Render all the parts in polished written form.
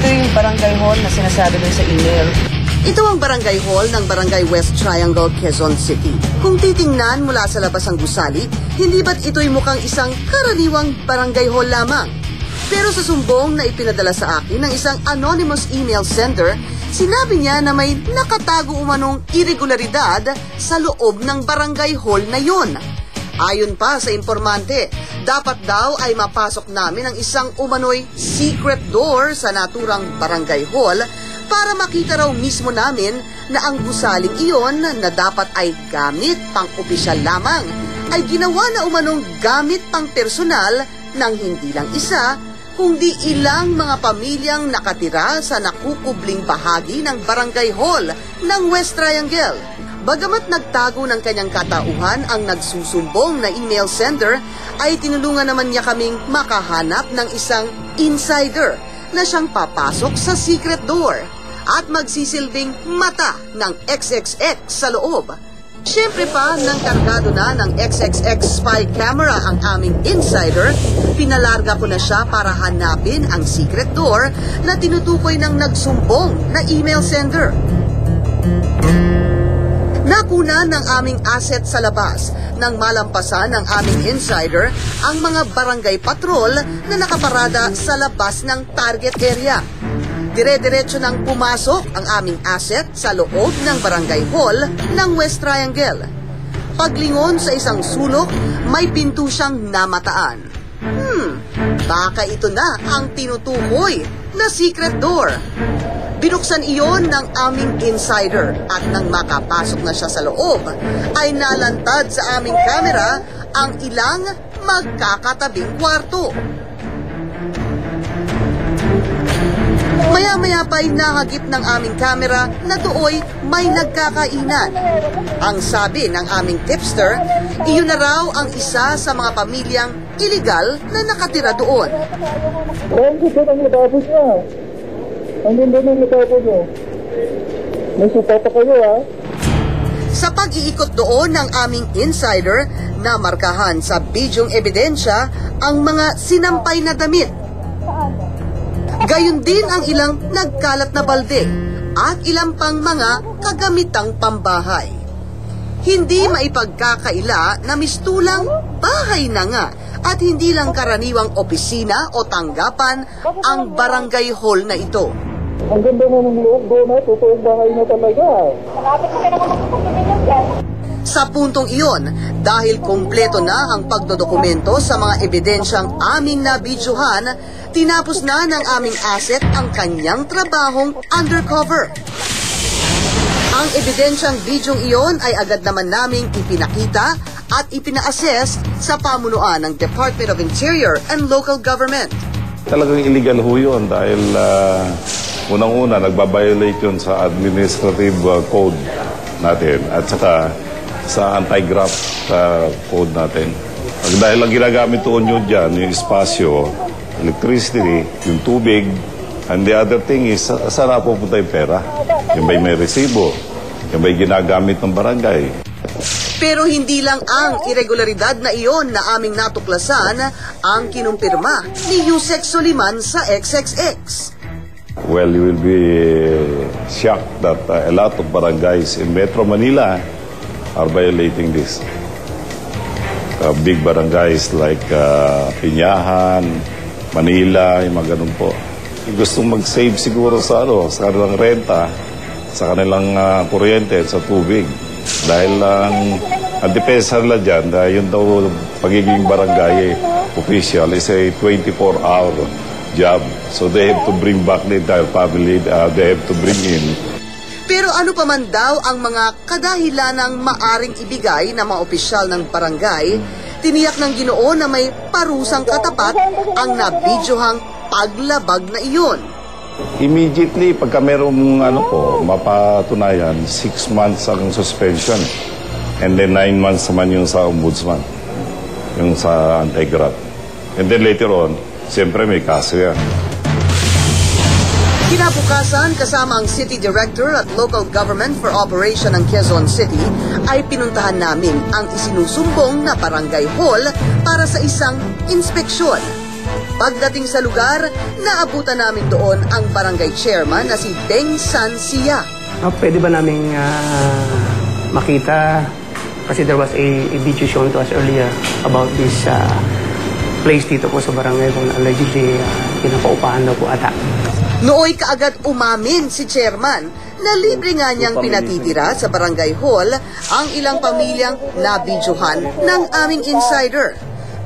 ito yung barangay hall na sinasabi mo sa email. Ito ang barangay hall ng Barangay West Triangle, Quezon City. Kung titingnan mula sa labas ang gusali, hindi ba't ito'y mukhang isang karaniwang barangay hall lamang? Pero sa sumbong na ipinadala sa akin ng isang anonymous email sender, sinabi niya na may nakatago umanong irregularidad sa loob ng barangay hall na yon. Ayon pa sa informante, dapat daw ay mapasok namin ang isang umano'y secret door sa naturang barangay hall para makita raw mismo namin na ang gusaling iyon na dapat ay gamit pang-opisyal lamang ay ginawa na umanong gamit pang-personal ng hindi lang isa, kundi ilang mga pamilyang nakatira sa nakukubling bahagi ng barangay hall ng West Triangle. Bagamat nagtago ng kanyang katauhan ang nagsusumbong na email sender, ay tinulungan naman niya kaming makahanap ng isang insider na siyang papasok sa secret door at magsisilbing mata ng XXX sa loob. Siyempre pa, nang kargado na ng XXX spy camera ang aming insider, pinalarga ko na siya para hanapin ang secret door na tinutukoy ng nagsumbong na email sender. Nakuna ng aming asset sa labas nang malampasan ng aming insider ang mga barangay patrol na nakaparada sa labas ng target area. Dire-diretso nang pumasok ang aming asset sa loob ng barangay hall ng West Triangle. Paglingon sa isang sulok, may pinto siyang namataan. Baka ito na ang tinutukoy na secret door. Binuksan iyon ng aming insider at nang makapasok na siya sa loob, ay nalantad sa aming kamera ang ilang magkakatabing kwarto. Maya-maya pa'y nahagip ng aming kamera na dooy may nagkakainan. Ang sabi ng aming tipster, iyon na raw ang isa sa mga pamilyang iligal na nakatira doon. Ang ganda ng matapos nyo. May supata kayo, ha? Sa pag-iikot doon ng aming insider, na markahan sa bidyong ebidensya ang mga sinampay na damit. Gayon din ang ilang nagkalat na balde at ilang pang mga kagamitang pambahay. Hindi maipagkakaila na mistulang bahay na nga at hindi lang karaniwang opisina o tanggapan ang barangay hall na ito. Ang ganda na ng loob doon, ha? Totoong bahay na talaga. Malapit na kayo nakapagpapagpapagpapag dyan. Sa puntong iyon, dahil kumpleto na ang pagdodokumento sa mga ebidensyang aming nabidyohan, tinapos na ng aming asset ang kanyang trabahong undercover. Ang ebidensyang bidyong iyon ay agad naman naming ipinakita at ipina-assess sa pamunuan ng Department of Interior and Local Government. Talagang illegal ho yun dahil unang-una nagbabiolate yun sa administrative code natin at saka sa anti-graft code natin. Dahil ang ginagamit doon yun dyan, yung espasyo, electricity, yung tubig, and the other thing is, saan napupunta yung pera? Yung ba'y may resibo? Yung ba'y ginagamit ng barangay? Pero hindi lang ang irregularidad na iyon na aming natuklasan ang kinumpirma ni Yusek Soliman sa XXX. Well, you will be shocked that a lot of barangays in Metro Manila are violating this. Big barangays like Pinyahan, Manila, yung mga ganun po. Gustong mag-save siguro sa sa kanilang renta, sa kanilang kuryente, sa tubig. Dahil ang depensa nila dyan, yun daw pagiging barangay official is a 24-hour job. So they have to bring back the entire family, they have to bring in. Pero ano pa man daw ang mga kadahilanang maaring ibigay ng mga opisyal ng barangay, tiniyak ng Ginoo na may parusang katapat ang nabidyohang paglabag na iyon. Immediately, pagka merong mapatunayan, 6 months ang suspension. And then 9 months naman yung sa ombudsman, yung sa anti-graft. And then later on, siyempre may kaso yan. Kinabukasan, kasama ang City Director at Local Government for Operation ng Quezon City, ay pinuntahan namin ang isinusumbong na barangay hall para sa isang inspeksyon. Pagdating sa lugar, naabutan namin doon ang barangay chairman na si Deng San Sia. Pwede ba naming makita, kasi there was a video shown to us earlier about this place dito po sa barangay kung allegedly pinapaupahan daw po ata. Nooy kaagad umamin si chairman na libre nga niyang pinatitira sa barangay hall ang ilang pamilyang nabidyohan ng aming insider.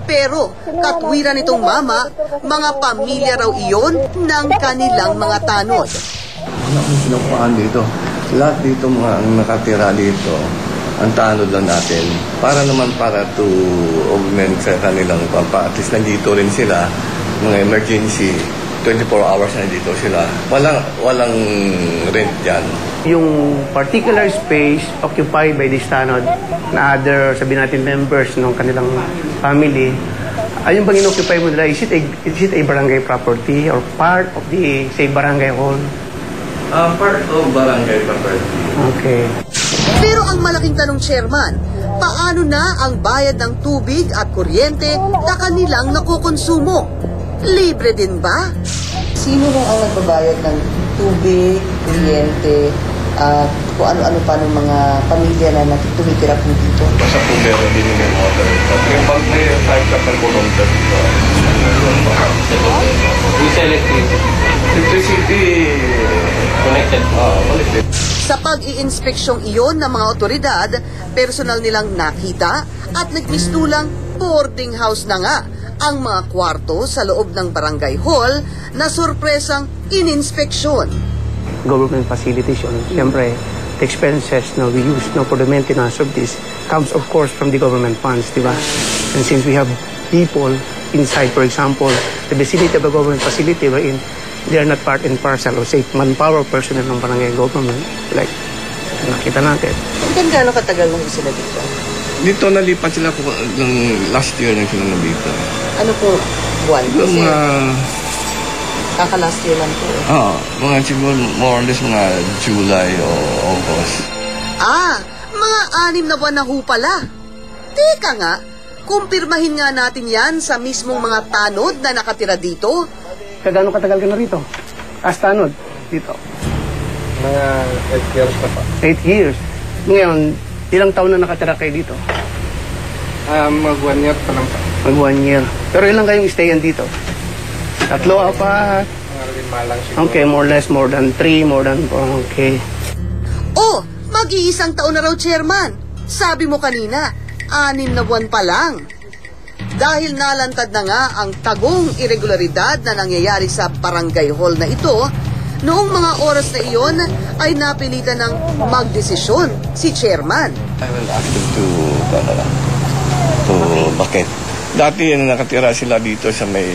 Pero katwiran nitong mama, mga pamilya raw iyon ng kanilang mga tanod. Wala akong sinukuhaan dito. Lahat dito mga ang nakatira dito, ang tanod lang natin. Para to augment sa kanilang at least nandito rin sila, mga emergency, 24 hours na dito sila. Walang rent dyan. Yung particular space occupied by this tanod na other, sabihin natin, members ng kanilang family, ayun bang inoccupy mo nila, is it a barangay property or part of the, say, barangay hall? Part of barangay property. Okay. Pero ang malaking tanong, chairman, paano na ang bayad ng tubig at kuryente na kanilang nakukonsumo? Libre din ba? Sino bang ang nagbabayad ng tubig, kuryente, at kung ano-ano pa ng mga pamilya na tumitira po dito? Basta po meron din yung water. Yung pag may type ka ng volunteer dito. Sa electricity. Electricity connected. Connected. Sa pag-iinspeksyong iyon ng mga otoridad, personal nilang nakita at nagmistulang boarding house na nga ang mga kwarto sa loob ng barangay hall na sorpresang ininspeksyon. Government facilities yun. Siyempre, the expenses na we use for the maintenance of this comes of course from the government funds, di ba? And since we have people inside, for example, the vicinity of a government facility wherein they are not part and parcel or say manpower personnel ng barangay government, like nakita natin. Hanggang gaano katagal mong sila dito? Dito nalipat sila po ng last year na sila nandito. Ano po buwan? Yung Kasi mga kaka-last year lang po. mga siguro more or less mga July o August. Mga 6 na buwan na ho pala. Teka nga, kumpirmahin nga natin yan sa mismong mga tanod na nakatira dito. Kagano katagal ka na rito? As tanod dito? Mga 8 years pa pa. 8 years. Ngayon, ilang taon na nakatira kayo dito? Mag 1 year pa lang pa. Mag 1 year. Pero ilang kayong stayan dito? 3, 4? Mga 5 lang siguro. Okay, more or less, more than 3, more than 4, okay. Mag-iisang taon na raw, chairman. Sabi mo kanina, 6 na buwan pa lang. Dahil nalantad na nga ang tagong irregularidad na nangyayari sa barangay hall na ito, noong mga oras na iyon ay napilitan ng magdesisyon si chairman. I will ask them to bakit. Dati nakatira sila dito sa may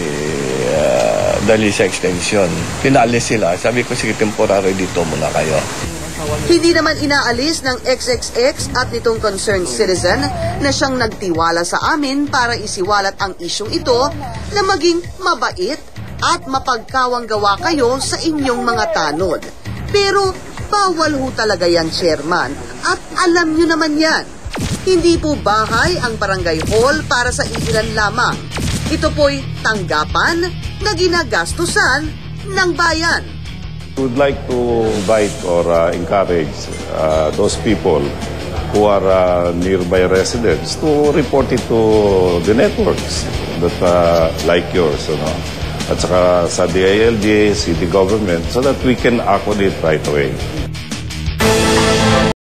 Dalisa Extension. Pinaalis sila. Sabi ko, sige, temporary dito muna kayo. Hindi naman inaalis ng XXX at nitong concerned citizen na siyang nagtiwala sa amin para isiwalat ang isyong ito na maging mabait at mapagkawang gawa kayo sa inyong mga tanod. Pero bawal ho talaga yan, chairman, at alam nyo naman yan. Hindi po bahay ang barangay hall para sa iilan lamang. Ito po'y tanggapan na ginagastusan ng bayan. We would like to invite or encourage those people who are nearby residents to report it to the networks that like yours, at saka sa DILG, city government, so that we can act on it right away.